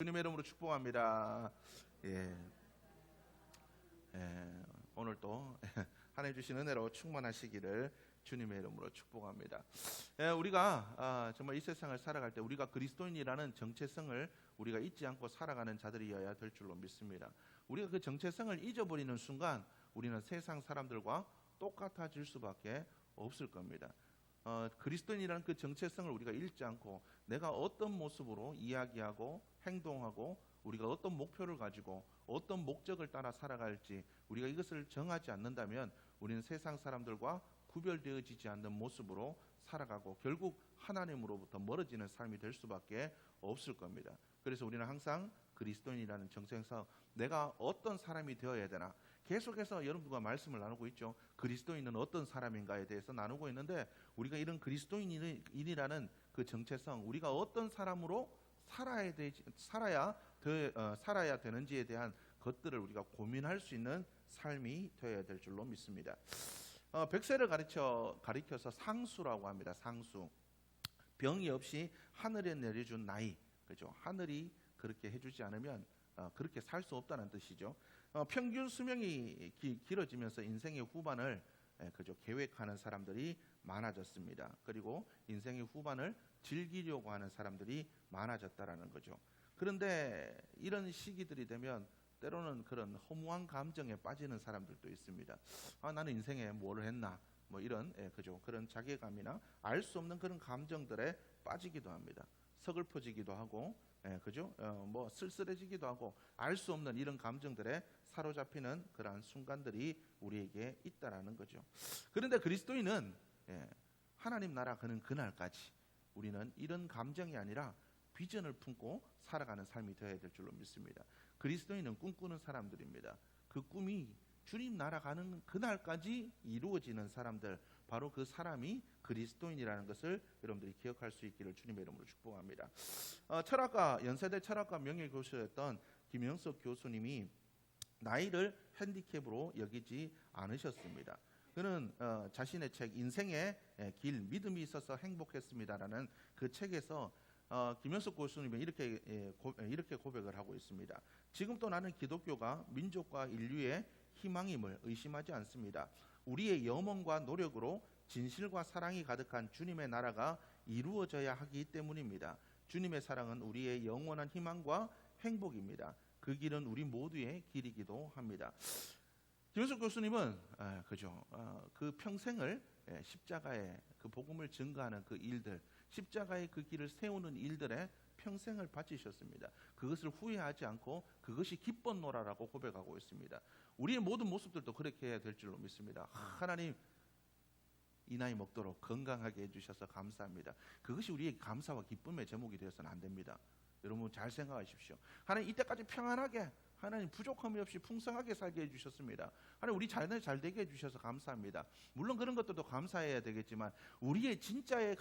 주님의 이름으로 축복합니다. 예, 오늘 또 하나님 주신 은혜로 충만하시기를 주님의 이름으로 축복합니다. 우리가 정말 이 세상을 살아갈 때 우리가 그리스도인이라는 정체성을 우리가 잊지 않고 살아가는 자들이어야 될 줄로 믿습니다. 우리가 그 정체성을 잊어버리는 순간 우리는 세상 사람들과 똑같아질 수밖에 없을 겁니다. 그리스도인이라는 그 정체성을 우리가 잃지 않고 내가 어떤 모습으로 이야기하고 행동하고 우리가 어떤 목표를 가지고 어떤 목적을 따라 살아갈지 우리가 이것을 정하지 않는다면 우리는 세상 사람들과 구별되어지지 않는 모습으로 살아가고 결국 하나님으로부터 멀어지는 삶이 될 수밖에 없을 겁니다. 그래서 우리는 항상 그리스도인이라는 정체성, 내가 어떤 사람이 되어야 되나, 계속해서 여러분과 말씀을 나누고 있죠. 그리스도인은 어떤 사람인가에 대해서 나누고 있는데 우리가 이런 그리스도인이라는 그 정체성, 우리가 어떤 사람으로 살아야 되는지에 대한 것들을 우리가 고민할 수 있는 삶이 되어야 될 줄로 믿습니다. 백세를 가리켜서 상수라고 합니다. 상수. 병이 없이 하늘에 내려준 나이, 그죠? 하늘이 그렇게 해주지 않으면 그렇게 살 수 없다는 뜻이죠. 평균 수명이 길어지면서 인생의 후반을 그죠? 계획하는 사람들이 많아졌습니다. 그리고 인생의 후반을 즐기려고 하는 사람들이 많아졌다라는 거죠. 그런데 이런 시기들이 되면 때로는 그런 허무한 감정에 빠지는 사람들도 있습니다. 나는 인생에 뭘 했나? 뭐 이런 그죠? 그런 자괴감이나 알 수 없는 그런 감정들에 빠지기도 합니다. 서글퍼지기도 하고, 그죠? 뭐 쓸쓸해지기도 하고, 알 수 없는 이런 감정들에 사로잡히는 그러한 순간들이 우리에게 있다라는 거죠. 그런데 그리스도인은 하나님 나라 그는 그날까지 우리는 이런 감정이 아니라 비전을 품고 살아가는 삶이 되어야 될 줄로 믿습니다. 그리스도인은 꿈꾸는 사람들입니다. 그 꿈이 주님 나라 가는 그날까지 이루어지는 사람들, 바로 그 사람이 그리스도인이라는 것을 여러분들이 기억할 수 있기를 주님의 이름으로 축복합니다. 연세대 철학과 명예교수였던 김영석 교수님이 나이를 핸디캡으로 여기지 않으셨습니다. 그는 자신의 책 인생의 길, 믿음이 있어서 행복했습니다라는 그 책에서 김영석 교수님은 이렇게 고백을 하고 있습니다. 지금도 나는 기독교가 민족과 인류의 희망임을 의심하지 않습니다. 우리의 염원과 노력으로 진실과 사랑이 가득한 주님의 나라가 이루어져야 하기 때문입니다. 주님의 사랑은 우리의 영원한 희망과 행복입니다. 그 길은 우리 모두의 길이기도 합니다. 김영석 교수님은 그죠? 그 평생을 십자가의 그 복음을 증거하는 그 일들, 십자가의 그 길을 세우는 일들에 평생을 바치셨습니다. 그것을 후회하지 않고 그것이 기뻤노라라고 고백하고 있습니다. 우리의 모든 모습들도 그렇게 해야 될 줄로 믿습니다. 하나님, 이 나이 먹도록 건강하게 해주셔서 감사합니다. 그것이 우리의 감사와 기쁨의 제목이 되어서는 안 됩니다. 여러분 잘 생각하십시오. 하나님 이때까지 평안하게, 하나님 부족함이 없이 풍성하게 살게 해주셨습니다. 하나님 우리 잘 되게 해주셔서 감사합니다. 물론 그런 것들도 감사해야 되겠지만 우리 진짜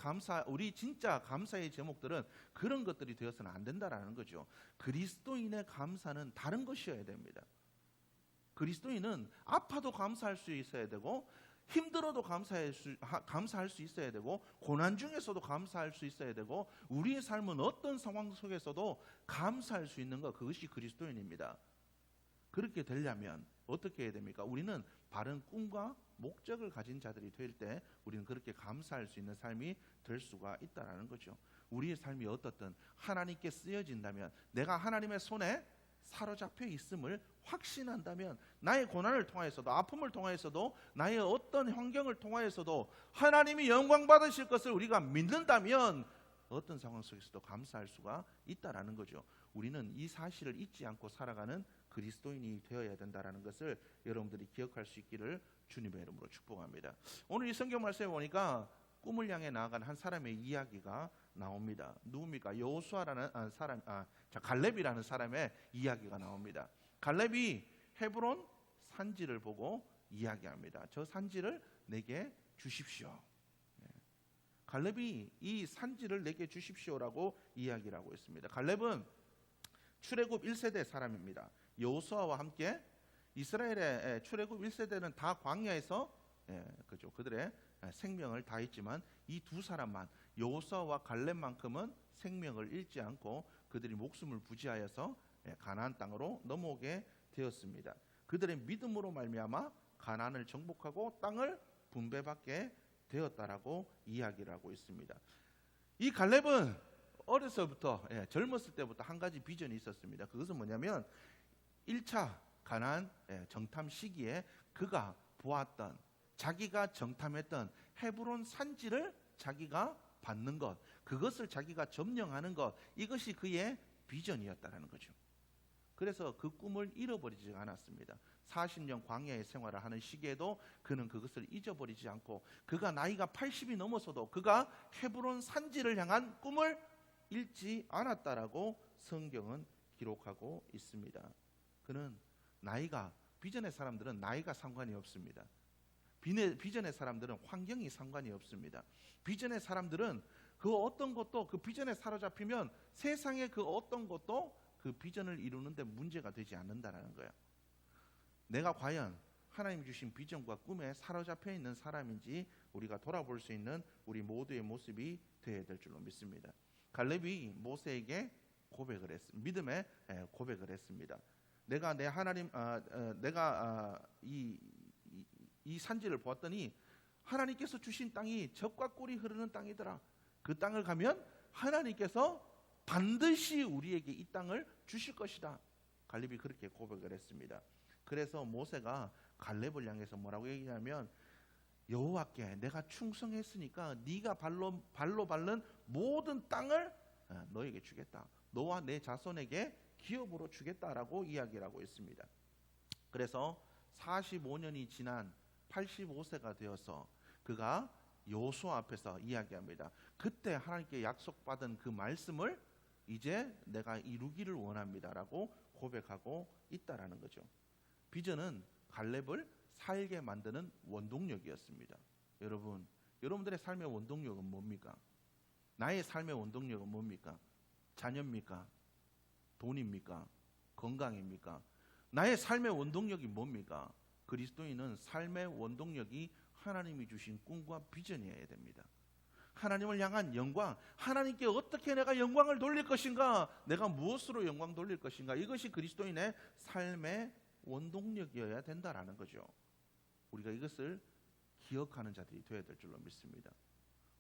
감사의 제목들은 그런 것들이 되어서는 안 된다라는 거죠. 그리스도인의 감사는 다른 것이어야 됩니다. 그리스도인은 아파도 감사할 수 있어야 되고, 힘들어도 감사할 수 있어야 되고, 고난 중에서도 감사할 수 있어야 되고, 우리의 삶은 어떤 상황 속에서도 감사할 수 있는 것, 그것이 그리스도인입니다. 그렇게 되려면 어떻게 해야 됩니까? 우리는 바른 꿈과 목적을 가진 자들이 될 때 우리는 그렇게 감사할 수 있는 삶이 될 수가 있다는 거죠. 우리의 삶이 어떻든 하나님께 쓰여진다면, 내가 하나님의 손에 사로잡혀 있음을 확신한다면, 나의 고난을 통하여서도, 아픔을 통하여서도, 나의 어떤 환경을 통하여서도 하나님이 영광 받으실 것을 우리가 믿는다면 어떤 상황 속에서도 감사할 수가 있다라는 거죠. 우리는 이 사실을 잊지 않고 살아가는 그리스도인이 되어야 된다라는 것을 여러분들이 기억할 수 있기를 주님의 이름으로 축복합니다. 오늘 이 성경 말씀에 보니까 꿈을 향해 나아간 한 사람의 이야기가 나옵니다. 누굽니까? 갈렙이라는 사람의 이야기가 나옵니다. 갈렙이 헤브론 산지를 보고 이야기합니다. 저 산지를 내게 주십시오. 갈렙이 이 산지를 내게 주십시오라고 이야기를 하고 있습니다. 갈렙은 출애굽 1세대 사람입니다. 여호수아와 함께 이스라엘의 출애굽 1세대는 다 광야에서 그죠? 그들의 생명을 다했지만 이 두 사람만, 여호수아와 갈렙만큼은 생명을 잃지 않고 그 그들이 목숨을 부지하여서 가나안 땅으로 넘어오게 되었습니다. 그들의 믿음으로 말미암아 가나안을 정복하고 땅을 분배받게 되었다라고 이야기를 하고 있습니다. 이 갈렙은 어려서부터 젊었을 때부터 한 가지 비전이 있었습니다. 그것은 뭐냐면 1차 가나안 정탐 시기에 그가 보았던, 자기가 정탐했던 헤브론 산지를 자기가 받는 것, 그것을 자기가 점령하는 것, 이것이 그의 비전이었다라는 거죠. 그래서 그 꿈을 잃어버리지 않았습니다. 40년 광야의 생활을 하는 시기에도 그는 그것을 잊어버리지 않고, 그가 나이가 80이 넘어서도 그가 헤브론 산지를 향한 꿈을 잃지 않았다라고 성경은 기록하고 있습니다. 그는 비전의 사람들은 나이가 상관이 없습니다. 비전의 사람들은 환경이 상관이 없습니다. 비전의 사람들은 그 어떤 것도 그 비전에 사로잡히면 세상의 그 어떤 것도 그 비전을 이루는데 문제가 되지 않는다라는 거예요. 내가 과연 하나님 주신 비전과 꿈에 사로잡혀 있는 사람인지 우리가 돌아볼 수 있는 우리 모두의 모습이 되어야 될 줄로 믿습니다. 갈렙이 모세에게 고백을 했습니다. 믿음의 고백을 했습니다. 내가 내 하나님, 내가 이 산지를 보았더니 하나님께서 주신 땅이 젖과 꿀이 흐르는 땅이더라. 그 땅을 가면 하나님께서 반드시 우리에게 이 땅을 주실 것이다. 갈렙이 그렇게 고백을 했습니다. 그래서 모세가 갈렙을 향해서 뭐라고 얘기하냐면, 여호와께 내가 충성했으니까 네가 발로 밟는 모든 땅을 너에게 주겠다. 너와 내 자손에게 기업으로 주겠다라고 이야기를 하고 있습니다. 그래서 45년이 지난 85세가 되어서 그가 여호수아 앞에서 이야기합니다. 그때 하나님께 약속받은 그 말씀을 이제 내가 이루기를 원합니다라고 고백하고 있다라는 거죠. 비전은 갈렙을 살게 만드는 원동력이었습니다. 여러분들의 삶의 원동력은 뭡니까? 나의 삶의 원동력은 뭡니까? 자녀입니까? 돈입니까? 건강입니까? 나의 삶의 원동력이 뭡니까? 그리스도인은 삶의 원동력이 하나님이 주신 꿈과 비전이어야 됩니다. 하나님을 향한 영광, 하나님께 어떻게 내가 영광을 돌릴 것인가, 내가 무엇으로 영광 돌릴 것인가, 이것이 그리스도인의 삶의 원동력이어야 된다라는 거죠. 우리가 이것을 기억하는 자들이 되어야 될 줄로 믿습니다.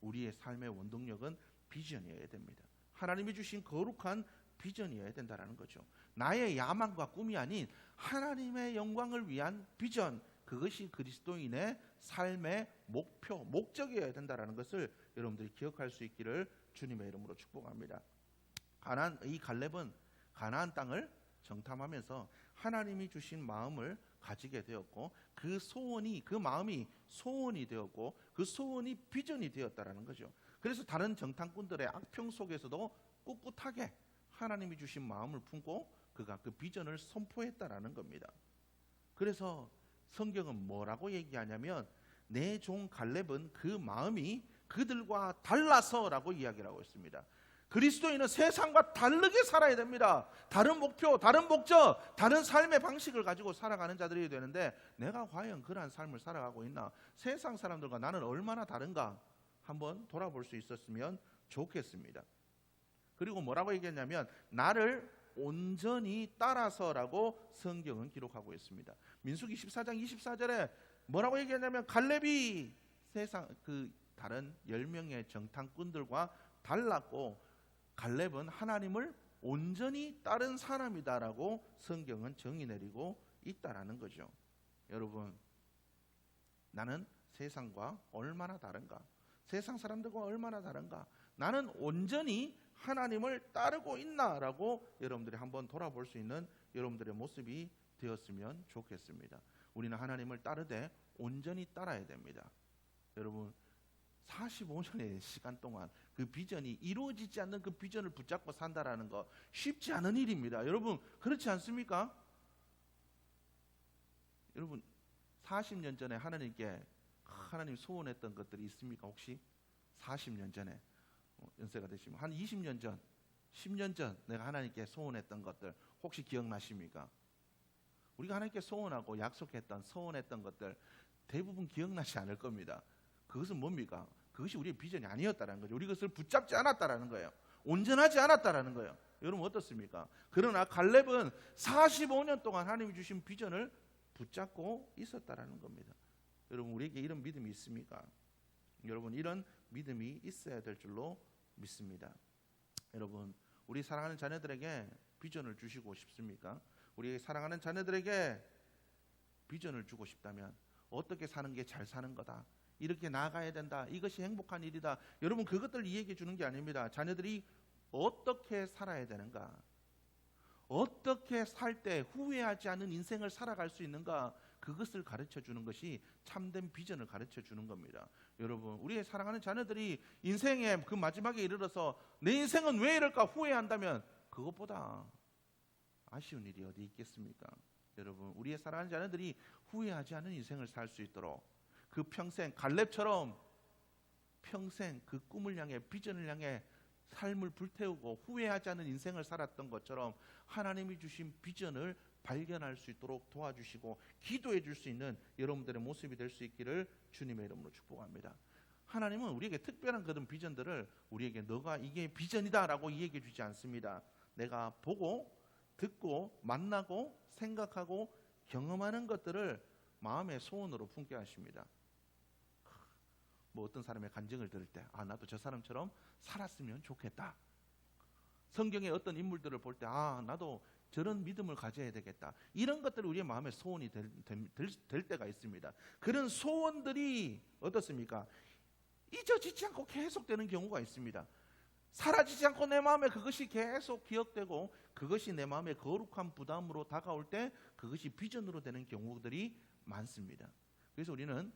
우리의 삶의 원동력은 비전이어야 됩니다. 하나님이 주신 거룩한 비전이어야 된다라는 거죠. 나의 야망과 꿈이 아닌 하나님의 영광을 위한 비전, 그것이 그리스도인의 삶의 목표, 목적이어야 된다라는 것을 여러분들이 기억할 수 있기를 주님의 이름으로 축복합니다. 이 갈렙은 가나안 땅을 정탐하면서 하나님이 주신 마음을 가지게 되었고, 그 마음이 소원이 되었고, 그 소원이 비전이 되었다라는 거죠. 그래서 다른 정탐꾼들의 악평 속에서도 꿋꿋하게 하나님이 주신 마음을 품고 그가 그 비전을 선포했다라는 겁니다. 그래서 성경은 뭐라고 얘기하냐면, 내 종 갈렙은 그 마음이 그들과 달라서라고 이야기를 하고 있습니다. 그리스도인은 세상과 다르게 살아야 됩니다. 다른 목표, 다른 목적, 다른 삶의 방식을 가지고 살아가는 자들이 되는데, 내가 과연 그러한 삶을 살아가고 있나? 세상 사람들과 나는 얼마나 다른가? 한번 돌아볼 수 있었으면 좋겠습니다. 그리고 뭐라고 얘기했냐면, 나를 온전히 따라서라고 성경은 기록하고 있습니다. 민수기 14장 24절에 뭐라고 얘기했냐면, 갈렙이 세상 그 다른 10명의 정탐꾼들과 달랐고, 갈렙은 하나님을 온전히 따른 사람이다라고 성경은 정의 내리고 있다라는 거죠. 여러분, 나는 세상과 얼마나 다른가? 세상 사람들과 얼마나 다른가? 나는 온전히 하나님을 따르고 있나라고 여러분들이 한번 돌아볼 수 있는 여러분들의 모습이 되었으면 좋겠습니다. 우리는 하나님을 따르되 온전히 따라야 됩니다. 여러분, 45년의 시간 동안 그 비전이 이루어지지 않는 그 비전을 붙잡고 산다라는 거 쉽지 않은 일입니다. 여러분, 그렇지 않습니까? 여러분, 40년 전에 하나님 소원했던 것들이 있습니까? 혹시 40년 전에 연세가 되시면 한 20년 전, 10년 전 내가 하나님께 소원했던 것들 혹시 기억나십니까? 우리가 하나님께 소원하고 약속했던, 소원했던 것들 대부분 기억나지 않을 겁니다. 그것은 뭡니까? 그것이 우리의 비전이 아니었다는 거죠. 우리 그것을 붙잡지 않았다는 거예요. 온전하지 않았다는 거예요. 여러분 어떻습니까? 그러나 갈렙은 45년 동안 하나님이 주신 비전을 붙잡고 있었다라는 겁니다. 여러분 우리에게 이런 믿음이 있습니까? 여러분 이런 믿음이 있어야 될 줄로 믿습니다. 여러분 우리 사랑하는 자녀들에게 비전을 주시고 싶습니까? 우리 사랑하는 자녀들에게 비전을 주고 싶다면 어떻게 사는 게 잘 사는 거다, 이렇게 나아가야 된다, 이것이 행복한 일이다, 여러분 그것들 이야기해 주는 게 아닙니다. 자녀들이 어떻게 살아야 되는가, 어떻게 살 때 후회하지 않은 인생을 살아갈 수 있는가, 그것을 가르쳐 주는 것이 참된 비전을 가르쳐 주는 겁니다. 여러분 우리의 사랑하는 자녀들이 인생의 그 마지막에 이르러서 내 인생은 왜 이럴까 후회한다면 그것보다 아쉬운 일이 어디 있겠습니까? 여러분 우리의 사랑하는 자녀들이 후회하지 않은 인생을 살 수 있도록 그 평생 갈렙처럼 평생 그 꿈을 향해 비전을 향해 삶을 불태우고 후회하지 않은 인생을 살았던 것처럼 하나님이 주신 비전을 발견할 수 있도록 도와주시고 기도해 줄 수 있는 여러분들의 모습이 될 수 있기를 주님의 이름으로 축복합니다. 하나님은 우리에게 특별한 그런 비전들을 우리에게 너가 이게 비전이다라고 얘기해 주지 않습니다. 내가 보고 듣고 만나고 생각하고 경험하는 것들을 마음의 소원으로 품게 하십니다. 뭐 어떤 사람의 간증을 들을 때 나도 저 사람처럼 살았으면 좋겠다. 성경의 어떤 인물들을 볼 때 나도 저런 믿음을 가져야 되겠다. 이런 것들이 우리의 마음의 소원이 될 때가 있습니다. 그런 소원들이 어떻습니까? 잊어지지 않고 계속되는 경우가 있습니다. 사라지지 않고 내 마음에 그것이 계속 기억되고 그것이 내 마음에 거룩한 부담으로 다가올 때 그것이 비전으로 되는 경우들이 많습니다. 그래서 우리는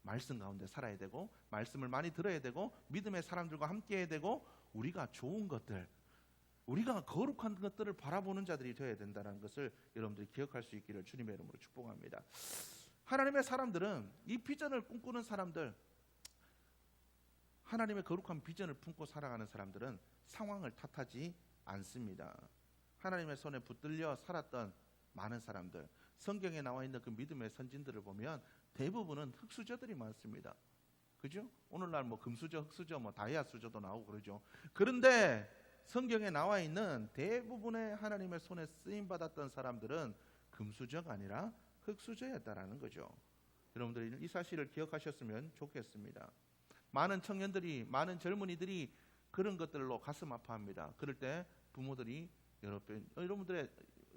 말씀 가운데 살아야 되고 말씀을 많이 들어야 되고 믿음의 사람들과 함께 해야 되고 우리가 좋은 것들, 우리가 거룩한 것들을 바라보는 자들이 되어야 된다는 것을 여러분들이 기억할 수 있기를 주님의 이름으로 축복합니다. 하나님의 사람들은 이 비전을 꿈꾸는 사람들, 하나님의 거룩한 비전을 품고 살아가는 사람들은 상황을 탓하지 않습니다. 하나님의 손에 붙들려 살았던 많은 사람들, 성경에 나와 있는 그 믿음의 선진들을 보면 대부분은 흙수저들이 많습니다. 그죠? 오늘날 뭐 금수저, 흙수저, 뭐 다이아 수저도 나오고 그러죠. 그런데 성경에 나와 있는 대부분의 하나님의 손에 쓰임 받았던 사람들은 금수저가 아니라 흙수저였다라는 거죠. 여러분들이 이 사실을 기억하셨으면 좋겠습니다. 많은 청년들이, 많은 젊은이들이 그런 것들로 가슴 아파합니다. 그럴 때 부모들이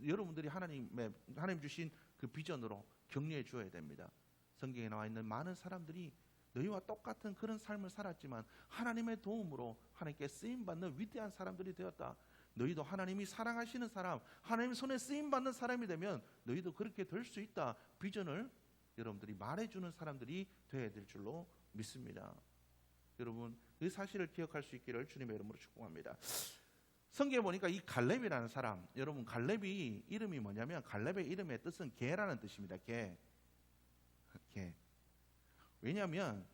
여러분들이 하나님 주신 그 비전으로 격려해 주어야 됩니다. 성경에 나와 있는 많은 사람들이 너희와 똑같은 그런 삶을 살았지만 하나님의 도움으로 하나님께 쓰임받는 위대한 사람들이 되었다. 너희도 하나님이 사랑하시는 사람, 하나님 손에 쓰임받는 사람이 되면 너희도 그렇게 될 수 있다. 비전을 여러분들이 말해주는 사람들이 되어야 될 줄로 믿습니다. 여러분 이 사실을 기억할 수 있기를 주님의 이름으로 축복합니다. 성경에 보니까 이 갈렙이라는 사람, 여러분 갈렙이 이름이 뭐냐면 갈렙의 이름의 뜻은 개라는 뜻입니다. 개. 왜냐하면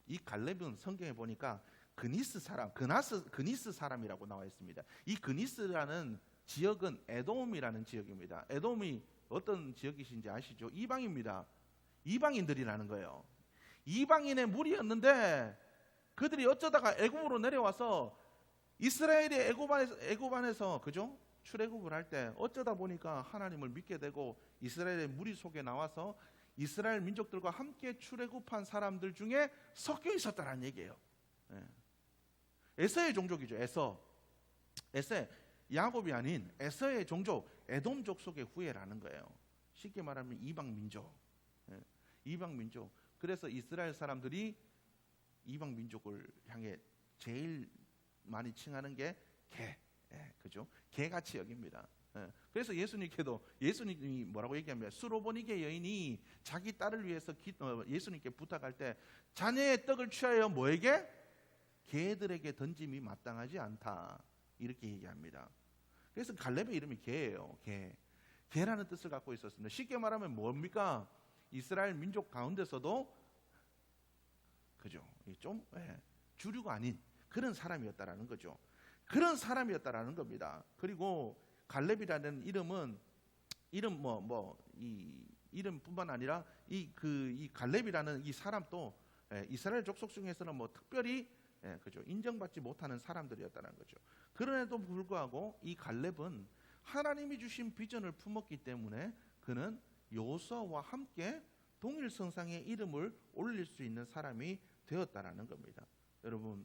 이 갈렙은 성경에 보니까 그니스 사람이라고 나와 있습니다. 이 그니스라는 지역은 에돔이라는 지역입니다. 에돔이 어떤 지역이신지 아시죠? 이방입니다. 이방인들이라는 거예요. 이방인의 무리였는데 그들이 어쩌다가 애굽으로 내려와서 이스라엘이 애굽 안에서 그죠? 출애굽을 할 때 어쩌다 보니까 하나님을 믿게 되고 이스라엘의 무리 속에 나와서 이스라엘 민족들과 함께 출애굽한 사람들 중에 섞여 있었다는 얘기예요. 에서의 종족이죠. 에서 야곱이 아닌 에서의 종족, 에돔 족속의 후예라는 거예요. 쉽게 말하면 이방 민족. 그래서 이스라엘 사람들이 이방 민족을 향해 제일 많이 칭하는 게 개, 그죠? 개같이 여깁니다. 그래서 예수님이 뭐라고 얘기하면 수로보니게 여인이 자기 딸을 위해서 예수님께 부탁할 때 자녀의 떡을 취하여 뭐에게? 개들에게 던짐이 마땅하지 않다 이렇게 얘기합니다. 그래서 갈렙의 이름이 개예요. 개라는 뜻을 갖고 있었습니다. 쉽게 말하면 뭡니까? 이스라엘 민족 가운데서도 그죠? 좀 주류가 아닌 그런 사람이었다라는 거죠. 그런 사람이었다라는 겁니다. 그리고 갈렙이라는 이름은 이 이름뿐만 아니라 이 갈렙이라는 이 사람도 이스라엘 족속 중에서는 뭐 특별히 그죠? 인정받지 못하는 사람들이었다는 거죠. 그럼에도 불구하고 이 갈렙은 하나님이 주신 비전을 품었기 때문에 그는 여호수아와 함께 동일 성상에 이름을 올릴 수 있는 사람이 되었다라는 겁니다. 여러분,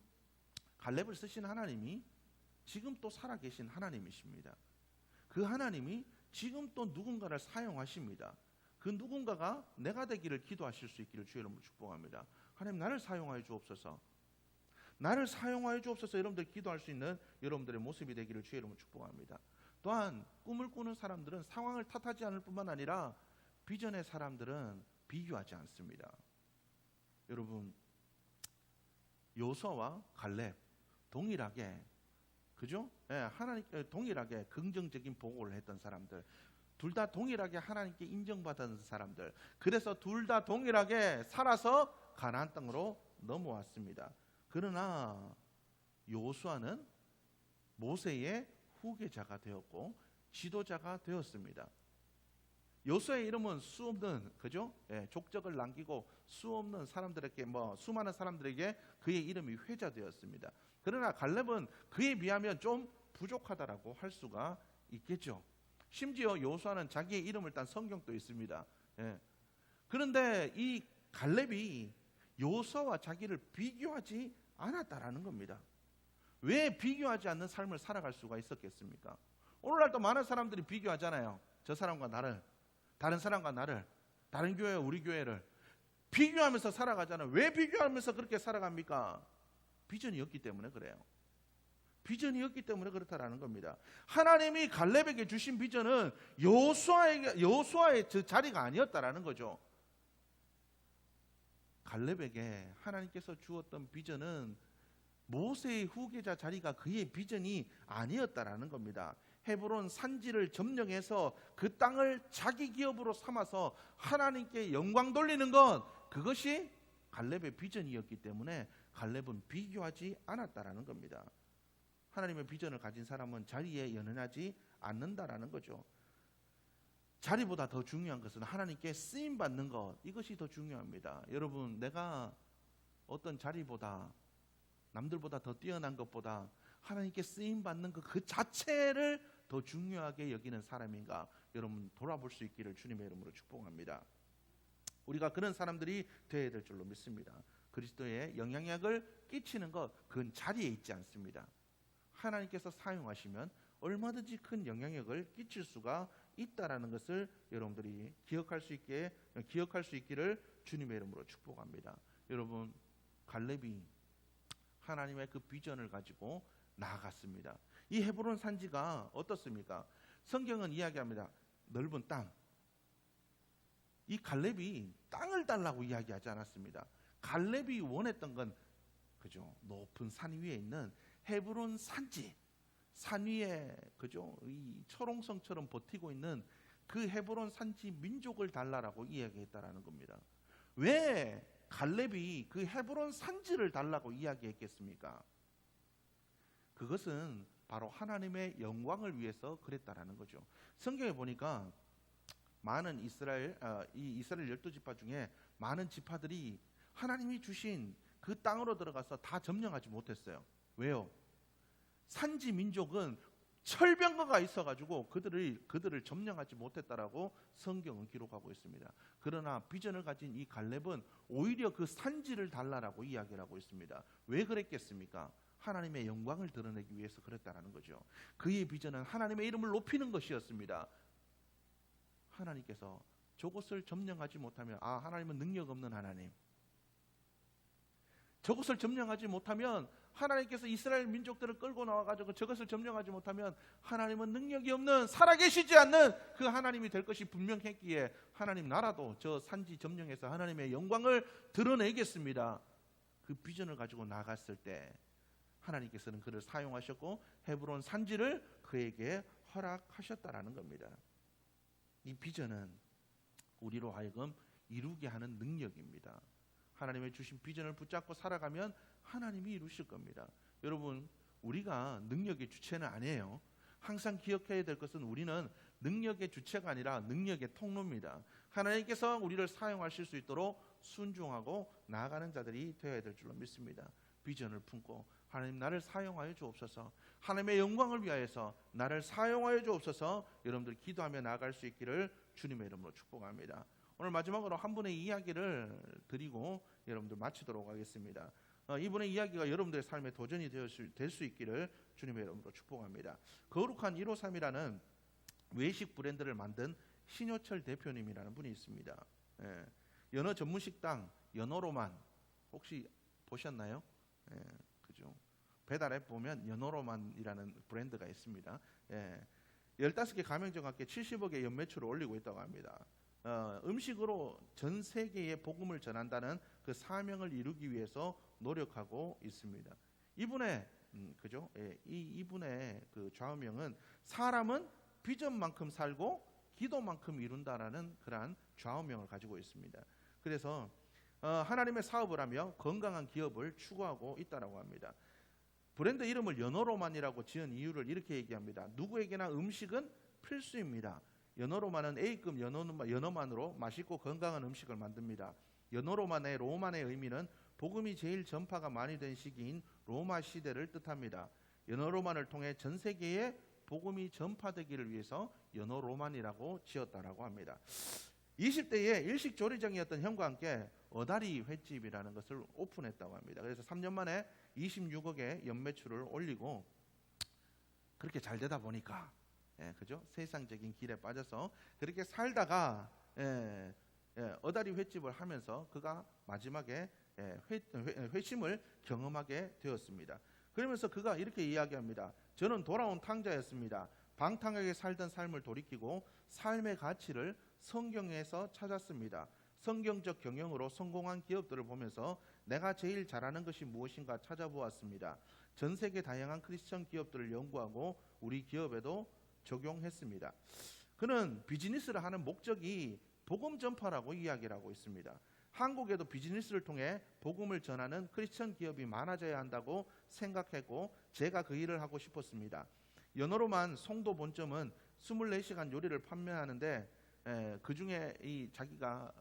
갈렙을 쓰신 하나님이 지금 또 살아계신 하나님이십니다. 그 하나님이 지금 또 누군가를 사용하십니다. 그 누군가가 내가 되기를 기도하실 수 있기를 주의 이름으로 축복합니다. 하나님, 나를 사용하여 주옵소서. 나를 사용하여 주옵소서. 여러분들 기도할 수 있는 여러분들의 모습이 되기를 주의 이름으로 축복합니다. 또한 꿈을 꾸는 사람들은 상황을 탓하지 않을 뿐만 아니라 비전의 사람들은 비교하지 않습니다. 여러분, 여호수아와 갈렙 동일하게, 그죠? 하나님 동일하게 긍정적인 보고를 했던 사람들, 둘 다 동일하게 하나님께 인정받은 사람들, 그래서 둘 다 동일하게 살아서 가나안 땅으로 넘어왔습니다. 그러나 여호수아는 모세의 후계자가 되었고 지도자가 되었습니다. 여호수아의 이름은 수없는, 그죠? 족적을 남기고 수없는 사람들에게, 수많은 사람들에게 그의 이름이 회자되었습니다. 그러나 갈렙은 그에 비하면 좀 부족하다라고 할 수가 있겠죠. 심지어 여호수아는 자기의 이름을 딴 성경도 있습니다. 그런데 이 갈렙이 여호수아와 자기를 비교하지 않았다라는 겁니다. 왜 비교하지 않는 삶을 살아갈 수가 있었겠습니까? 오늘날도 많은 사람들이 비교하잖아요. 저 사람과 나를, 다른 사람과 나를, 다른 교회, 우리 교회를 비교하면서 살아가잖아요. 왜 비교하면서 그렇게 살아갑니까? 비전이 없기 때문에 그래요. 비전이 없기 때문에 그렇다라는 겁니다. 하나님이 갈렙에게 주신 비전은 여호수아의 그 자리가 아니었다라는 거죠. 갈렙에게 하나님께서 주었던 비전은 모세의 후계자 자리가 그의 비전이 아니었다라는 겁니다. 헤브론 산지를 점령해서 그 땅을 자기 기업으로 삼아서 하나님께 영광 돌리는 것, 그것이 갈렙의 비전이었기 때문에 갈렙은 비교하지 않았다라는 겁니다. 하나님의 비전을 가진 사람은 자리에 연연하지 않는다라는 거죠. 자리보다 더 중요한 것은 하나님께 쓰임 받는 것, 이것이 더 중요합니다. 여러분, 내가 어떤 자리보다, 남들보다 더 뛰어난 것보다 하나님께 쓰임 받는 것 그 자체를 더 중요하게 여기는 사람인가, 여러분 돌아볼 수 있기를 주님의 이름으로 축복합니다. 우리가 그런 사람들이 되어야 될 줄로 믿습니다. 그리스도의 영향력을 끼치는 것, 그건 자리에 있지 않습니다. 하나님께서 사용하시면 얼마든지 큰 영향력을 끼칠 수가 있다라는 것을 여러분들이 기억할 수 있기를 주님의 이름으로 축복합니다. 여러분, 갈렙이 하나님의 그 비전을 가지고 나아갔습니다. 이 헤브론 산지가 어떻습니까? 성경은 이야기합니다. 넓은 땅. 이 갈렙이 땅을 달라고 이야기하지 않았습니다. 갈렙이 원했던 건, 그죠, 높은 산 위에 있는 헤브론 산지, 산 위에, 그죠, 이 철옹성처럼 버티고 있는 그 헤브론 산지 민족을 달라라고 이야기했다라는 겁니다. 왜 갈렙이 그 헤브론 산지를 달라고 이야기했겠습니까? 그것은 바로 하나님의 영광을 위해서 그랬다라는 거죠. 성경에 보니까 많은 이스라엘 12지파 중에 많은 지파들이 하나님이 주신 그 땅으로 들어가서 다 점령하지 못했어요. 왜요? 산지 민족은 철병거가 있어가지고 그들을 점령하지 못했다라고 성경은 기록하고 있습니다. 그러나 비전을 가진 이 갈렙은 오히려 그 산지를 달라라고 이야기를 하고 있습니다. 왜 그랬겠습니까? 하나님의 영광을 드러내기 위해서 그랬다라는 거죠. 그의 비전은 하나님의 이름을 높이는 것이었습니다. 하나님께서 저곳을 점령하지 못하면, 하나님은 능력 없는 하나님. 저곳을 점령하지 못하면, 하나님께서 이스라엘 민족들을 끌고 나와가지고 저것을 점령하지 못하면 하나님은 능력이 없는, 살아계시지 않는 그 하나님이 될 것이 분명했기에 하나님 나라도 저 산지 점령해서 하나님의 영광을 드러내겠습니다. 그 비전을 가지고 나갔을 때 하나님께서는 그를 사용하셨고 헤브론 산지를 그에게 허락하셨다라는 겁니다. 이 비전은 우리로 하여금 이루게 하는 능력입니다. 하나님의 주신 비전을 붙잡고 살아가면 하나님이 이루실 겁니다. 여러분, 우리가 능력의 주체는 아니에요. 항상 기억해야 될 것은 우리는 능력의 주체가 아니라 능력의 통로입니다. 하나님께서 우리를 사용하실 수 있도록 순종하고 나아가는 자들이 되어야 될 줄로 믿습니다. 비전을 품고 하나님 나를 사용하여 주옵소서. 하나님의 영광을 위하여서 나를 사용하여 주옵소서. 여러분들 기도하며 나아갈 수 있기를 주님의 이름으로 축복합니다. 오늘 마지막으로 한 분의 이야기를 드리고 여러분들 마치도록 하겠습니다. 이분의 이야기가 여러분들의 삶에 도전이 될 수 있기를 주님의 이름으로 축복합니다. 거룩한 153이라는 외식 브랜드를 만든 신효철 대표님이라는 분이 있습니다. 예, 연어 전문 식당 연어로만 혹시 보셨나요? 예, 그죠? 배달앱 보면 연어로만이라는 브랜드가 있습니다. 예, 15개 가맹점과 함께 70억의 연매출을 올리고 있다고 합니다. 음식으로 전 세계에 복음을 전한다는 그 사명을 이루기 위해서 노력하고 있습니다. 이분의 그죠? 예, 이분의 그 좌우명은 사람은 비전만큼 살고 기도만큼 이룬다라는 그러한 좌우명을 가지고 있습니다. 그래서 하나님의 사업을 하며 건강한 기업을 추구하고 있다라고 합니다. 브랜드 이름을 연어로만이라고 지은 이유를 이렇게 얘기합니다. 누구에게나 음식은 필수입니다. 연어로만은 A급 연어만으로 맛있고 건강한 음식을 만듭니다. 연어로만의 로만의 의미는 복음이 제일 전파가 많이 된 시기인 로마 시대를 뜻합니다. 연어로만을 통해 전 세계에 복음이 전파되기를 위해서 연어로만이라고 지었다라고 합니다. 20대에 일식 조리장이었던 형과 함께 어다리 횟집이라는 것을 오픈했다고 합니다. 그래서 3년 만에 26억의 연매출을 올리고 그렇게 잘 되다 보니까 그죠? 세상적인 길에 빠져서 그렇게 살다가 어다리 횟집을 하면서 그가 마지막에 회심을 경험하게 되었습니다. 그러면서 그가 이렇게 이야기합니다. 저는 돌아온 탕자였습니다. 방탕하게 살던 삶을 돌이키고 삶의 가치를 성경에서 찾았습니다. 성경적 경영으로 성공한 기업들을 보면서 내가 제일 잘하는 것이 무엇인가 찾아보았습니다. 전 세계 다양한 크리스천 기업들을 연구하고 우리 기업에도 적용했습니다. 그는 비즈니스를 하는 목적이 복음 전파라고 이야기를 하고 있습니다. 한국에도 비즈니스를 통해 복음을 전하는 크리스천 기업이 많아져야 한다고 생각했고 제가 그 일을 하고 싶었습니다. 연어로만 송도 본점은 24시간 요리를 판매하는데 그 중에 자기가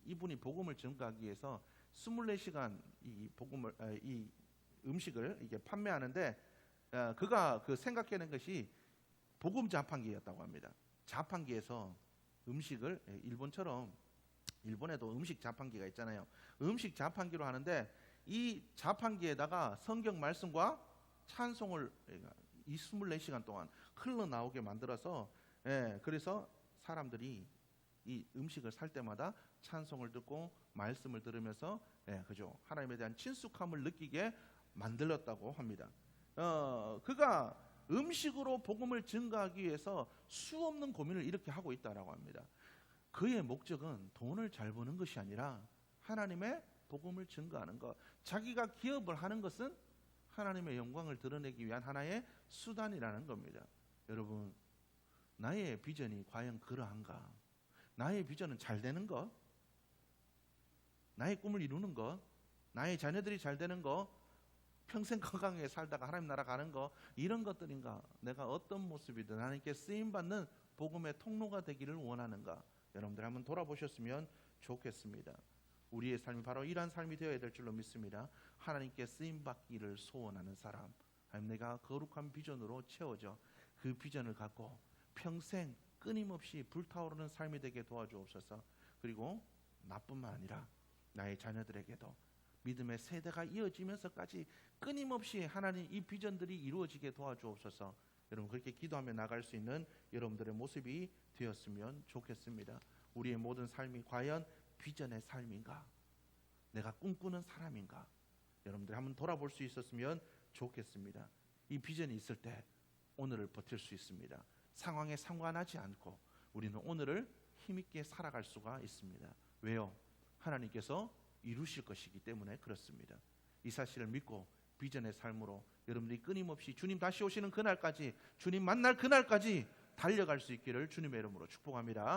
이분이 복음을 전가하기 위해서 24시간 이 음식을 이게 판매하는데 그가 그 생각해낸 것이 복음 자판기였다고 합니다. 자판기에서 음식을 일본처럼 일본에도 음식 자판기가 있잖아요. 음식 자판기로 하는데 이 자판기에다가 성경 말씀과 찬송을 이 24시간 동안 흘러나오게 만들어서 그래서 사람들이 이 음식을 살 때마다 찬송을 듣고 말씀을 들으면서 그죠? 하나님에 대한 친숙함을 느끼게 만들었다고 합니다. 그가 음식으로 복음을 증가하기 위해서 수없는 고민을 이렇게 하고 있다라고 합니다. 그의 목적은 돈을 잘 버는 것이 아니라 하나님의 복음을 증가하는 것. 자기가 기업을 하는 것은 하나님의 영광을 드러내기 위한 하나의 수단이라는 겁니다. 여러분, 나의 비전이 과연 그러한가? 나의 비전은 잘 되는 것, 나의 꿈을 이루는 것, 나의 자녀들이 잘 되는 것, 평생 건강하게 살다가 하나님 나라 가는 것, 이런 것들인가? 내가 어떤 모습이든 하나님께 쓰임받는 복음의 통로가 되기를 원하는가? 여러분들 한번 돌아보셨으면 좋겠습니다. 우리의 삶이 바로 이러한 삶이 되어야 될 줄로 믿습니다. 하나님께 쓰임받기를 소원하는 사람, 하나님 내가 거룩한 비전으로 채워져 그 비전을 갖고 평생 끊임없이 불타오르는 삶이 되게 도와주옵소서. 그리고 나뿐만 아니라 나의 자녀들에게도 믿음의 세대가 이어지면서까지 끊임없이 하나님 이 비전들이 이루어지게 도와주옵소서. 여러분 그렇게 기도하며 나갈 수 있는 여러분들의 모습이 되었으면 좋겠습니다. 우리의 모든 삶이 과연 비전의 삶인가? 내가 꿈꾸는 사람인가? 여러분들이 한번 돌아볼 수 있었으면 좋겠습니다. 이 비전이 있을 때 오늘을 버틸 수 있습니다. 상황에 상관하지 않고 우리는 오늘을 힘있게 살아갈 수가 있습니다. 왜요? 하나님께서 이루실 것이기 때문에 그렇습니다. 이 사실을 믿고 비전의 삶으로 여러분들이 끊임없이 주님 다시 오시는 그날까지, 주님 만날 그날까지 달려갈 수 있기를 주님의 이름으로 축복합니다.